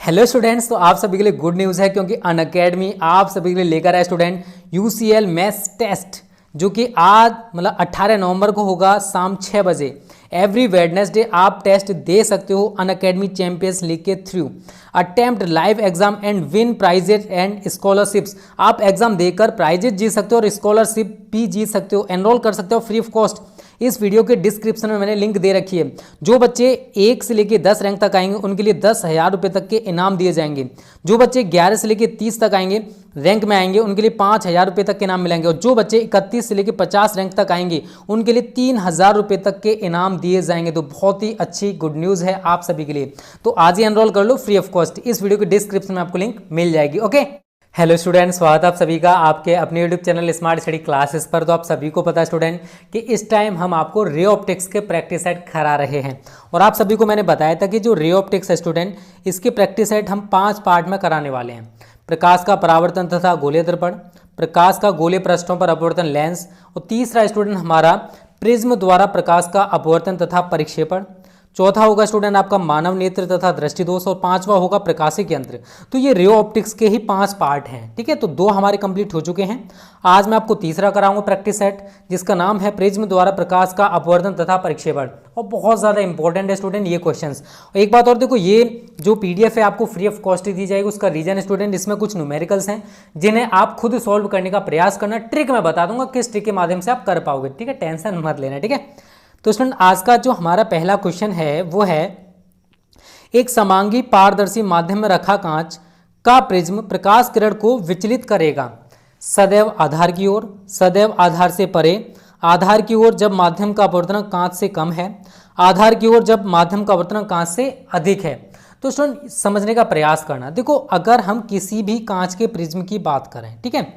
Hello students, तो आप सभी के लिए गुड न्यूज़ है क्योंकि अनअकैडमी आप सभी के लिए लेकर आए स्टूडेंट यूसीएल मैथ्स टेस्ट, जो कि आज मतलब 18 नवंबर को होगा शाम 6 बजे। एवरी वेडनेसडे आप टेस्ट दे सकते हो अनअकैडमी चैंपियंस लीग के through. Attempt live exam and win prizes and scholarships. आप एग्जाम देकर प्राइजेज जीत सकते हो और स्कॉलरशिप भी जीत सकते हो, एनरोल कर सकते हो फ्री ऑफ कॉस्ट। इस वीडियो के डिस्क्रिप्शन में मैंने लिंक दे रखी है। जो बच्चे 1 से लेकर 10 रैंक तक आएंगे उनके लिए 10,000 रुपये तक के इनाम दिए जाएंगे। जो बच्चे 11 से लेकर 30 तक आएंगे रैंक में आएंगे उनके लिए 5,000 रुपये तक के इनाम मिलेंगे। और जो बच्चे 31 से लेकर 50 रैंक तक आएंगे उनके लिए 3,000 रुपये तक के इनाम दिए जाएंगे। तो बहुत ही अच्छी गुड न्यूज़ है आप सभी के लिए। तो आज ही एनरोल कर लो फ्री ऑफ कॉस्ट। इस वीडियो के डिस्क्रिप्शन में आपको लिंक मिल जाएगी। ओके, हेलो स्टूडेंट, स्वागत है आप सभी का आपके अपने YouTube channel smart study classes पर। तो आप सभी को पता है स्टूडेंट कि इस टाइम हम आपको रे ऑप्टिक्स के प्रैक्टिस सेट करा रहे हैं। और आप सभी को मैंने बताया था कि जो रे ऑप्टिक्स है स्टूडेंट, इसके प्रैक्टिस सेट हम 5 पार्ट में कराने वाले हैं। प्रकाश का परावर्तन तथा गोलीय दर्पण, प्रकाश का गोलीय पृष्ठों पर अपवर्तन लेंस, और तीसरा स्टूडेंट हमारा प्रिज्म द्वारा प्रकाश का अपवर्तन तथा परिक्षेपण। चौथा होगा स्टूडेंट आपका मानव नेत्र तथा दृष्टि दोष, और 5वां होगा प्रकाशिक यंत्र। तो ये रे ऑप्टिक्स के ही 5 पार्ट हैं। ठीक है, तो 2 हमारे कंप्लीट हो चुके हैं। आज मैं आपको तीसरा कराऊंगा प्रैक्टिस सेट, जिसका नाम है प्रिज्म द्वारा प्रकाश का अपवर्तन तथा परिक्षेपण। और बहुत ज़्यादा इंपॉर्टेंट है स्टूडेंट ये क्वेश्चंस। एक बात और देखो, ये जो पीडीएफ है आपको फ्री ऑफ कॉस्ट दी जाएगी। उसका रीजन स्टूडेंट, इसमें कुछ न्यूमेरिकल्स हैं जिन्हें आप खुद सॉल्व करने का प्रयास करना। ट्रिक मैं बता दूंगा किस ट्रिक के माध्यम से आप कर पाओगे। ठीक है, टेंशन मत लेना। ठीक है, तो स्टूडेंट आज का जो हमारा पहला क्वेश्चन है वो है, एक समांगी पारदर्शी माध्यम में रखा कांच का प्रिज्म प्रकाश किरण को विचलित करेगा सदैव आधार की ओर, सदैव आधार से परे, आधार की ओर जब माध्यम का अपवर्तन कांच से कम है, आधार की ओर जब माध्यम का अपवर्तन कांच से अधिक है। तो स्टूडेंट समझने का प्रयास करना। देखो, अगर हम किसी भी कांच के प्रिज्म की बात करें, ठीक है,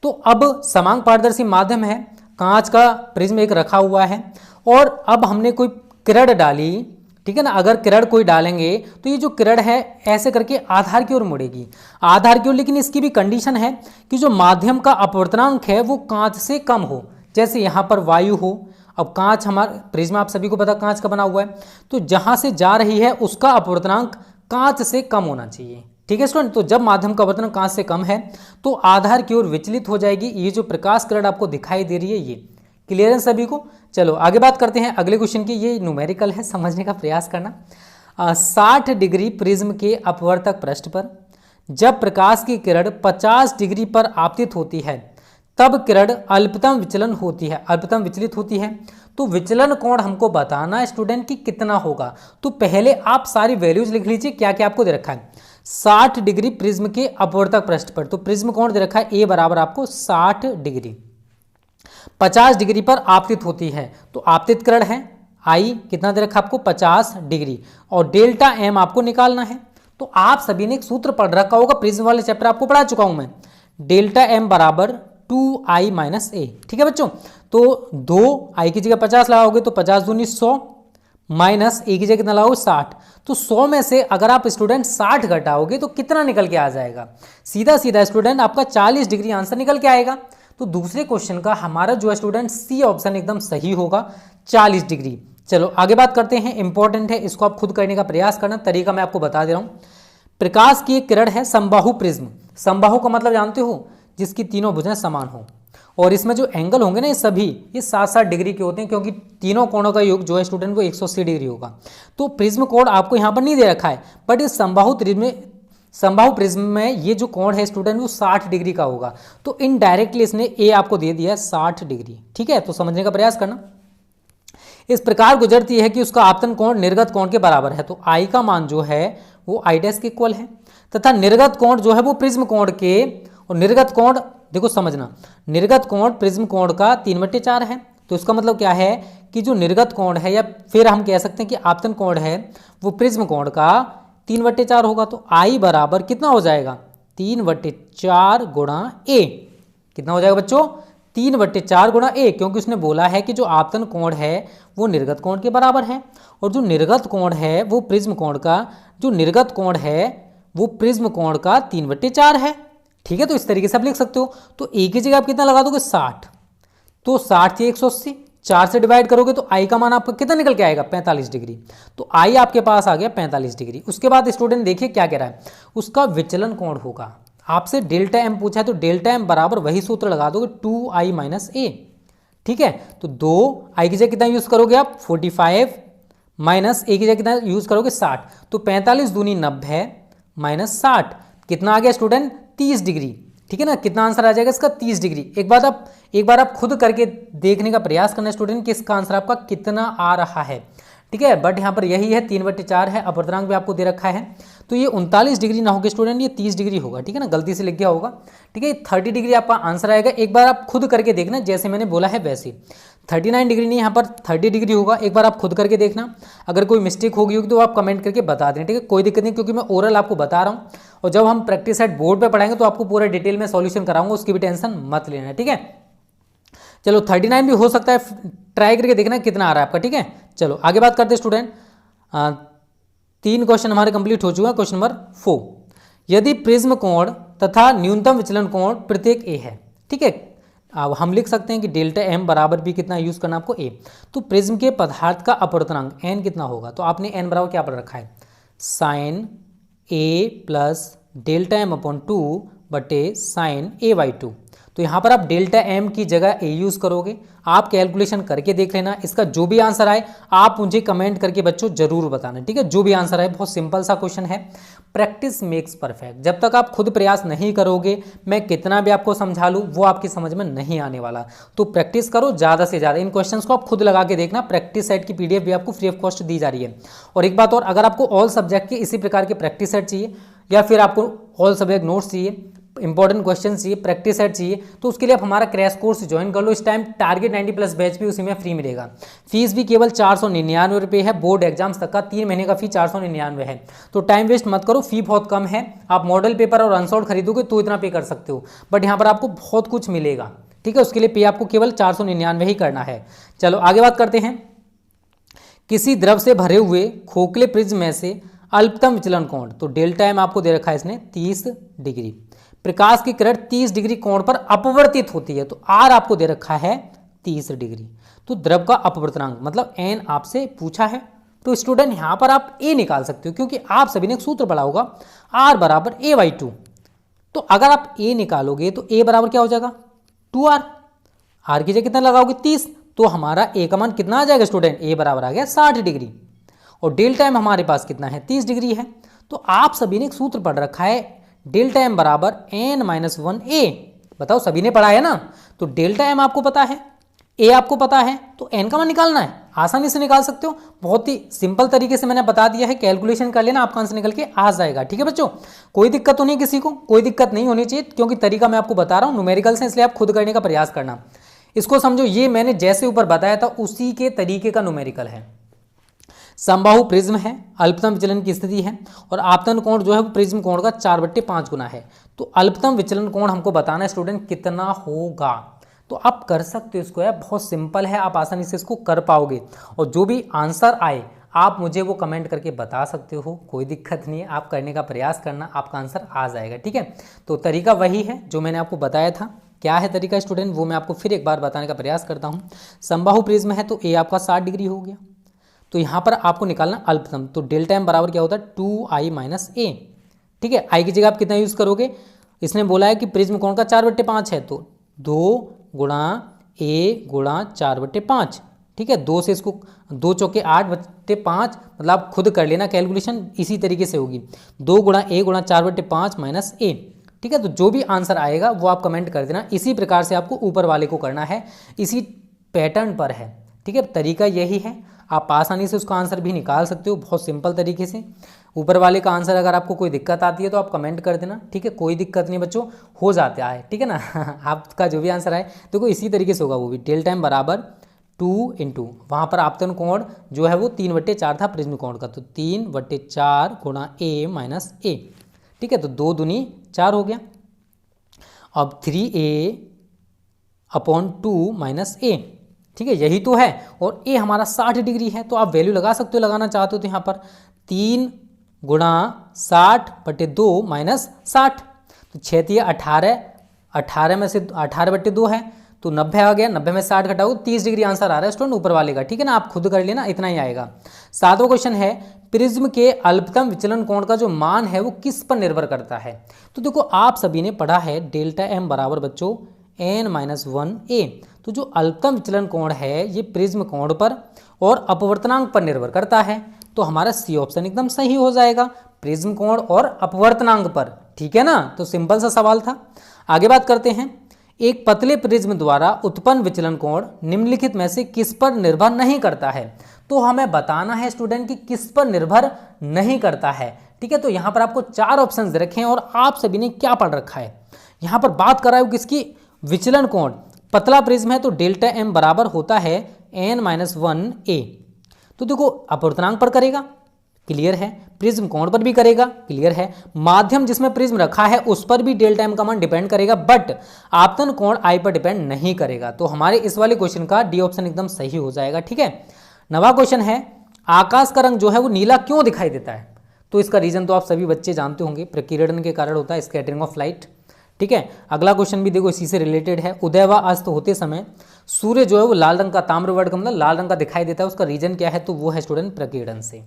तो अब समांग पारदर्शी माध्यम है, कांच का प्रिज्म एक रखा हुआ है, और अब हमने कोई किरण डाली। ठीक है ना, अगर किरण कोई डालेंगे तो ये जो किरण है ऐसे करके आधार की ओर मुड़ेगी, आधार की ओर। लेकिन इसकी भी कंडीशन है कि जो माध्यम का अपवर्तनांक है वो कांच से कम हो। जैसे यहाँ पर वायु हो, अब कांच हमारा प्रिज्म आप सभी को पता कांच का बना हुआ है, तो जहाँ से जा रही है उसका अपवर्तनांक कांच से कम होना चाहिए। ठीक है स्टूडेंट, तो जब माध्यम का अपवर्तनांक कांच से कम है तो आधार की ओर विचलित हो जाएगी। ये जो प्रकाश किरण आपको दिखाई दे रही है, ये क्लियर है सभी को। चलो आगे बात करते हैं अगले क्वेश्चन की। ये न्यूमेरिकल है, समझने का प्रयास करना। 60 डिग्री प्रिज्म के अपवर्तक पृष्ठ पर जब प्रकाश की किरण 50 डिग्री पर आपतित होती है तब किरण अल्पतम विचलन होती है, अल्पतम विचलित होती है। तो विचलन कोण हमको बताना है स्टूडेंट कि कितना होगा। तो पहले आप सारी वैल्यूज लिख लीजिए क्या क्या आपको दे रखा है। 60 डिग्री प्रिज्म के अपवर्तक पृष्ठ पर, तो प्रिज्म कोण दे रखा है ए बराबर आपको 60 डिग्री, 50 डिग्री पर आपतित होती है। तो आपतित किरण है आई कितना दे रखा आपको 50 डिग्री, और डेल्टा एम आपको निकालना है। तो आप सभी ने एक सूत्र पढ़ रखा होगा, प्रिज्म वाले चैप्टर आपको पढ़ा चुका हूं मैं। डेल्टा एम बराबर 2i माइनस ए। ठीक है बच्चों, तो 2i की जगह 50 लगाओगे तो 50 दूनी 100 माइनस ए की जगह कितना लगाओगे 60। तो 100 में से अगर आप स्टूडेंट 60 घटाओगे तो कितना निकल के आ जाएगा? सीधा सीधा स्टूडेंट आपका 40 डिग्री आंसर निकल के आएगा। तो दूसरे क्वेश्चन का हमारा जो है स्टूडेंट सी ऑप्शन एकदम सही होगा, 40 डिग्री। चलो आगे बात करते हैं, इंपॉर्टेंट है, इसको आप खुद करने का प्रयास करना। तरीका मैं आपको बता दे रहा हूँ। प्रकाश की एक किरण है समबाहु प्रिज्म। समबाहु का मतलब जानते हो, जिसकी तीनों भुजाएं समान हो, और इसमें जो एंगल होंगे ना ये सभी ये 7-7 डिग्री के होते हैं, क्योंकि तीनों कोणों का योग जो है स्टूडेंट वो 180 डिग्री होगा। तो प्रिज्म कोण आपको यहाँ पर नहीं दे रखा है, बट इस समबाहु प्रिज्म में ये जो कोण है स्टूडेंट वो 60 डिग्री का होगा। तो इनडायरेक्टली इसने ए आपको दे दिया है 60 डिग्री। ठीक है, तो समझने का प्रयास करना। इस प्रकार गुजरती है कि उसका आपतन कोण निर्गत कोण के बराबर है। तो आई का मान जो है वो आई डैश के इक्वल है, तथा निर्गत कोण जो है वो प्रिज्म कोण के, और निर्गत कोण देखो समझना, निर्गत कोण प्रिज्म कोण का 3/4 है। तो इसका मतलब क्या है कि जो निर्गत कोण है, या फिर हम कह सकते हैं कि आपतन कोण है, वो प्रिज्म कोण का 3/4 होगा। तो आई बराबर कितना हो जाएगा 3/4 गुणा ए। कितना हो जाएगा बच्चों 3/4 गुणा ए, क्योंकि उसने बोला है कि जो आपतन कोण है वो निर्गत कोण के बराबर है, और जो निर्गत कोण है वो प्रिज्म कोण का, जो निर्गत कोण है वो प्रिज्म कोण का 3/4 है। ठीक है, तो इस तरीके से आप लिख सकते हो। तो ए की जगह आप कितना लगा दोगे 60, तो 60 से 180, 4 से डिवाइड करोगे तो आई का मान आपका कितना निकल के आएगा, 45 डिग्री। तो आई आपके पास आ गया 45 डिग्री। उसके बाद स्टूडेंट देखिए क्या कह रहा है, उसका विचलन कोण होगा। आपसे डेल्टा एम पूछा है तो डेल्टा एम बराबर वही सूत्र लगा दोगे 2i माइनस ए। ठीक है, तो 2i की जगह कितना यूज करोगे आप 45 माइनस ए की जगह कितना यूज करोगे 60। तो 45 दूनी 90 माइनस 60 कितना आ गया स्टूडेंट 30 डिग्री। ठीक है ना, कितना आंसर आ जाएगा इसका 30 डिग्री। एक बार आप खुद करके देखने का प्रयास करना स्टूडेंट कि इसका आंसर आपका कितना आ रहा है। ठीक है, बट यहाँ पर यही है 3/4 है, अपवर्तनांक भी आपको दे रखा है। तो ये 39 डिग्री ना होगा स्टूडेंट, ये 30 डिग्री होगा। ठीक है ना, गलती से लिख गया होगा। ठीक है, 30 डिग्री आपका आंसर आएगा। एक बार आप खुद करके देखना जैसे मैंने बोला है वैसे। 39 डिग्री नहीं, यहाँ पर 30 डिग्री होगा। एक बार आप खुद करके देखना, अगर कोई मिस्टेक होगी तो आप कमेंट करके बता दें। ठीक है, कोई दिक्कत नहीं, क्योंकि मैं ओरल आपको बता रहा हूँ और जब हम प्रैक्टिस सेट बोर्ड पे पढ़ाएंगे तो आपको पूरा डिटेल में सॉल्यूशन कराऊंगा, उसकी भी टेंशन मत लेना। ठीक है, चलो 39 भी हो सकता है, ट्राई करके देखना कितना आ रहा है आपका। ठीक है, चलो आगे बात करते हैं स्टूडेंट। 3 क्वेश्चन हमारे कंप्लीट हो चुका है। क्वेश्चन नंबर 4, यदि प्रिज्म कोण तथा न्यूनतम विचलन कोण प्रत्येक ए है। ठीक है, अब हम लिख सकते हैं कि डेल्टा एम बराबर भी कितना यूज करना आपको ए। तो प्रिज्म के पदार्थ का अपवर्तनांक एन कितना होगा, तो आपने एन बराबर क्या पढ़ रखा है, साइन ए प्लस डेल्टा एम अपॉन 2 बटे साइन ए बाई 2। तो यहाँ पर आप डेल्टा एम की जगह ए यूज करोगे। आप कैलकुलेशन करके देख लेना, इसका जो भी आंसर आए आप मुझे कमेंट करके बच्चों जरूर बताना। ठीक है, जो भी आंसर आए, बहुत सिंपल सा क्वेश्चन है। Practice makes perfect. जब तक आप खुद प्रयास नहीं करोगे, मैं कितना भी आपको समझा लूँ वो आपकी समझ में नहीं आने वाला। तो प्रैक्टिस करो ज़्यादा से ज़्यादा। इन क्वेश्चंस को आप खुद लगा के देखना। प्रैक्टिस सेट की पीडीएफ भी आपको फ्री ऑफ कॉस्ट दी जा रही है। और एक बात और, अगर आपको ऑल सब्जेक्ट के इसी प्रकार के प्रैक्टिस सेट चाहिए या फिर आपको ऑल सब्जेक्ट नोट्स चाहिए, इंपॉर्टेंट क्वेश्चन चाहिए, प्रैक्टिस सेट चाहिए, तो उसके लिए आप हमारा क्रैश कोर्स ज्वाइन कर लो। इस टाइम टारगेट 90+ बैच भी उसी में फ्री मिलेगा। फीस भी केवल 499 रुपये है। बोर्ड एग्जाम्स तक का 3 महीने का फी 499 है। तो टाइम वेस्ट मत करो, फी बहुत कम है। आप मॉडल पेपर और अनसॉल्ड खरीदोगे तो इतना पे कर सकते हो, बट यहाँ पर आपको बहुत कुछ मिलेगा। ठीक है, उसके लिए पे आपको केवल 499 ही करना है। चलो आगे बात करते हैं। किसी द्रव से भरे हुए खोखले प्रिज्म में से अल्पतम विचलन कोण, तो डेल्टा एम आपको दे रखा है इसने 30 डिग्री। प्रकाश की किरण 30 डिग्री कोण पर अपवर्तित होती है, तो आर आपको दे रखा है 30 डिग्री। तो द्रव का अपवर्तनांक मतलब एन आपसे पूछा है। तो स्टूडेंट यहां पर आप ए निकाल सकते हो, क्योंकि आप सभी ने एक सूत्र पढ़ा होगा आर बराबर ए बाई 2। तो अगर आप ए निकालोगे तो ए बराबर क्या हो जाएगा 2r। आर की जगह कितना लगाओगे 30, तो हमारा ए का मान कितना आ जाएगा स्टूडेंट, ए बराबर आ गया 60 डिग्री। और डेल्टा एम हमारे पास कितना है 30 डिग्री है। तो आप सभी ने एक सूत्र पढ़ रखा है डेल्टा एम बराबर n-1a। बताओ, सभी ने पढ़ा है ना। तो डेल्टा एम आपको पता है, ए आपको पता है, तो एन का मान निकालना है। आसानी से निकाल सकते हो, बहुत ही सिंपल तरीके से मैंने बता दिया है। कैलकुलेशन कर लेना, आपका आंसर निकल के आ जाएगा। ठीक है बच्चों, कोई दिक्कत तो नहीं, किसी को कोई दिक्कत नहीं होनी चाहिए, क्योंकि तरीका मैं आपको बता रहा हूँ न्यूमेरिकल से, इसलिए आप खुद करने का प्रयास करना। इसको समझो, ये मैंने जैसे ऊपर बताया था उसी के तरीके का न्यूमेरिकल है। समबाहु प्रिज्म है, अल्पतम विचलन की स्थिति है, और आपतन कोण जो है वो प्रिज्म कोण का 4/5 गुना है। तो अल्पतम विचलन कोण हमको बताना है स्टूडेंट कितना होगा। तो आप कर सकते हो इसको, है बहुत सिंपल है, आप आसानी से इसको कर पाओगे। और जो भी आंसर आए आप मुझे वो कमेंट करके बता सकते हो, कोई दिक्कत नहीं है। आप करने का प्रयास करना, आपका आंसर आ जाएगा। ठीक है, तो तरीका वही है जो मैंने आपको बताया था। क्या है तरीका स्टूडेंट, वो मैं आपको फिर एक बार बताने का प्रयास करता हूँ। समबाहु प्रिज्म है तो ए आपका 60 डिग्री हो गया। तो यहाँ पर आपको निकालना अल्पतम, तो डेल्टा एम बराबर क्या होता है 2i माइनस ए। ठीक है, आई की जगह आप कितना यूज़ करोगे, इसने बोला है कि प्रिज्म कोण का 4/5 है, तो 2 गुणा ए गुणा 4/5। ठीक है, 2 से इसको 2 चौके 8/5, मतलब आप खुद कर लेना कैलकुलेशन, इसी तरीके से होगी 2 गुणा ए गुणा 4/5 माइनस ए। ठीक है, तो जो भी आंसर आएगा वो आप कमेंट कर देना। इसी प्रकार से आपको ऊपर वाले को करना है, इसी पैटर्न पर है। ठीक है, तरीका यही है, आप आसानी से उसका आंसर भी निकाल सकते हो बहुत सिंपल तरीके से। ऊपर वाले का आंसर अगर आपको कोई दिक्कत आती है तो आप कमेंट कर देना। ठीक है, कोई दिक्कत नहीं बच्चों, हो जाता है। ठीक है ना आपका जो भी आंसर आए देखो इसी तरीके से होगा, वो भी डेल्टा एम बराबर 2 इंटू वहाँ पर आपतन कोण जो है वो 3/4 था प्रिज्म कोण का, तो 3/4 गुणा ए माइनस ए। ठीक है, तो 2 दूनी 4 हो गया। अब 3a अपॉन 2 माइनस ए। ठीक है, यही तो है, और ए हमारा 60 डिग्री है, तो आप वैल्यू लगा सकते हो, लगाना चाहते हो तो यहाँ पर 3 गुणा 60/2 माइनस 60, तो 6 18, 18 में से 18/2 है, तो 90 आ गया, 90 में 60 घटाओ 30 डिग्री आंसर आ रहा है स्टूडेंट ऊपर वाले का, ठीक है ना, आप खुद कर लेना, इतना ही आएगा। 7वां क्वेश्चन है प्रिज्म के अल्पतम विचलन कोण का जो मान है वो किस पर निर्भर करता है। तो देखो आप सभी ने पढ़ा है डेल्टा एम बराबर बच्चों n-1 a। तो जो अल्पतम विचलन कोण है ये प्रिज्म कोण पर और अपवर्तनांक पर निर्भर करता है। तो हमारा सी ऑप्शन एकदम सही हो जाएगा, प्रिज्म कोण और अपवर्तनांक पर, ठीक है ना। तो सिंपल सा सवाल था। आगे बात करते हैं, एक पतले प्रिज्म द्वारा उत्पन्न विचलन कोण निम्नलिखित में से किस पर निर्भर नहीं करता है। तो हमें बताना है स्टूडेंट कि किस पर निर्भर नहीं करता है, ठीक है। तो यहाँ पर आपको 4 ऑप्शन दे रखे हैं और आप सभी ने क्या पढ़ रखा है, यहाँ पर बात कर रहा है किसकी, विचलन कोण। पतला प्रिज्म है तो डेल्टा एम बराबर होता है n-1 a। तो देखो अपवर्तनांक पर करेगा, क्लियर है, प्रिज्म कोण पर भी करेगा, क्लियर है, माध्यम जिसमें प्रिज्म रखा है उस पर भी डेल्टा एम का मान डिपेंड करेगा, बट आपतन कोण आई पर डिपेंड नहीं करेगा। तो हमारे इस वाले क्वेश्चन का डी ऑप्शन एकदम सही हो जाएगा, ठीक है। 9वां क्वेश्चन है आकाश का रंग जो है वो नीला क्यों दिखाई देता है। तो इसका रीजन तो आप सभी बच्चे जानते होंगे, प्रकीर्णन के कारण होता है, स्कैटरिंग ऑफ लाइट, ठीक है। अगला क्वेश्चन भी देखो इसी से रिलेटेड है, उदय व अस्त होते समय सूर्य जो है वो लाल रंग का, ताम्रवर्ण का मतलब लाल रंग का दिखाई देता है, उसका रीजन क्या है, तो वो है स्टूडेंट प्रकीर्णन से।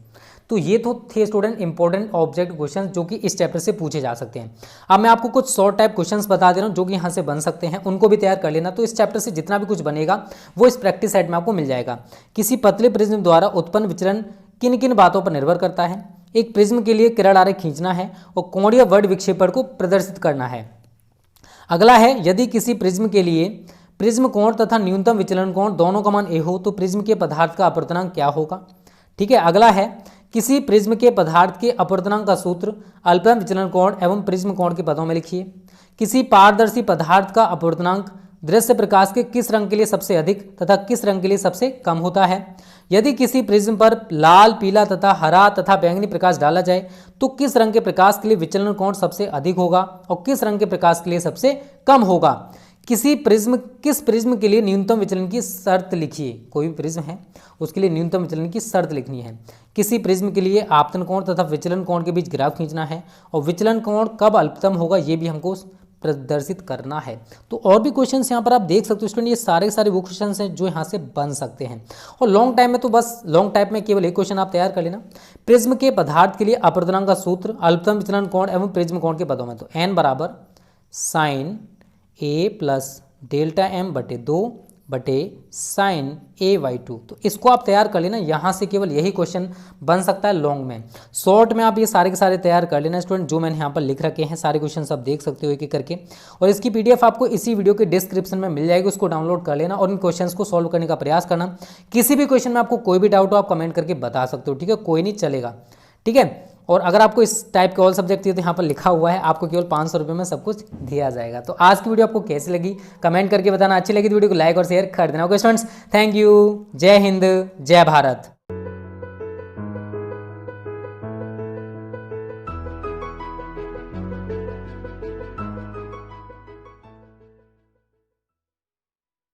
तो ये तो थे स्टूडेंट इंपॉर्टेंट ऑब्जेक्ट क्वेश्चन जो कि इस चैप्टर से पूछे जा सकते हैं। अब मैं आपको कुछ शॉर्ट टाइप क्वेश्चंस बता दे रहा हूँ जो कि यहाँ से बन सकते हैं, उनको भी तैयार कर लेना। तो इस चैप्टर से जितना भी कुछ बनेगा वो इस प्रैक्टिस सेट में आपको मिल जाएगा। किसी पतले प्रिज्म द्वारा उत्पन्न विचलन किन किन बातों पर निर्भर करता है। एक प्रिज्म के लिए किरण आरेख खींचना है और कोणीय वर्ण विक्षेपण को प्रदर्शित करना है। अगला है यदि किसी प्रिज्म के लिए प्रिज्म कोण तथा न्यूनतम विचलन कोण दोनों का मान ए हो तो प्रिज्म के पदार्थ का अपवर्तनांक क्या होगा, ठीक है। अगला है किसी प्रिज्म के पदार्थ के अपवर्तनांक का सूत्र अल्पतम विचलन कोण एवं प्रिज्म कोण के पदों में लिखिए। किसी पारदर्शी पदार्थ का अपवर्तनांक दृश्य प्रकाश के किस रंग के लिए सबसे अधिक तथा किस रंग के लिए सबसे कम होता है। यदि किसी प्रिज्म पर लाल, पीला तथा हरा तथा बैंगनी प्रकाश डाला जाए तो किस रंग के प्रकाश के लिए विचलन कोण सबसे अधिक होगा और किस रंग के प्रकाश के लिए सबसे कम होगा। किस प्रिज्म के लिए न्यूनतम विचलन की शर्त लिखिए। कोई भी प्रिज्म है उसके लिए न्यूनतम विचलन की शर्त लिखनी है। किसी प्रिज्म के लिए आपतन कोण तथा विचलन कोण के बीच ग्राफ खींचना है और विचलन कोण कब अल्पतम होगा ये भी हमको प्रदर्शित करना है। तो और भी क्वेश्चंस यहाँ पर आप देख सकते हो स्टूडेंट, ये सारे वो क्वेश्चंस हैं जो यहाँ से बन सकते हैं। और लॉन्ग टाइम में तो बस लॉन्ग टाइप में केवल एक क्वेश्चन आप तैयार कर लेना, प्रिज्म के पदार्थ के लिए अपवर्तनांक का सूत्र अल्पतम विचलन कोण एवं प्रिज्म कोण के पदों में। तो n बराबर sine a plus delta m बटे 2 बटे साइन a/2। तो इसको आप तैयार कर लेना, यहाँ से केवल यही क्वेश्चन बन सकता है लॉन्ग में। शॉर्ट में आप ये सारे के सारे तैयार कर लेना स्टूडेंट, जो मैंने यहाँ पर लिख रखे हैं सारे क्वेश्चन आप देख सकते हो एक एक करके। और इसकी PDF आपको इसी वीडियो के डिस्क्रिप्शन में मिल जाएगी, उसको डाउनलोड कर लेना और इन क्वेश्चन को सॉल्व करने का प्रयास करना। किसी भी क्वेश्चन में आपको कोई भी डाउट हो आप कमेंट करके बता सकते हो, ठीक है, कोई नहीं चलेगा, ठीक है। और अगर आपको इस टाइप के ऑल सब्जेक्ट चाहिए तो यहाँ पर लिखा हुआ है, आपको केवल 500 रुपये में सब कुछ दिया जाएगा। तो आज की वीडियो आपको कैसी लगी कमेंट करके बताना, अच्छी लगी तो वीडियो को लाइक और शेयर कर देना। ओके स्टूडेंट्स, थैंक यू, जय हिंद, जय भारत।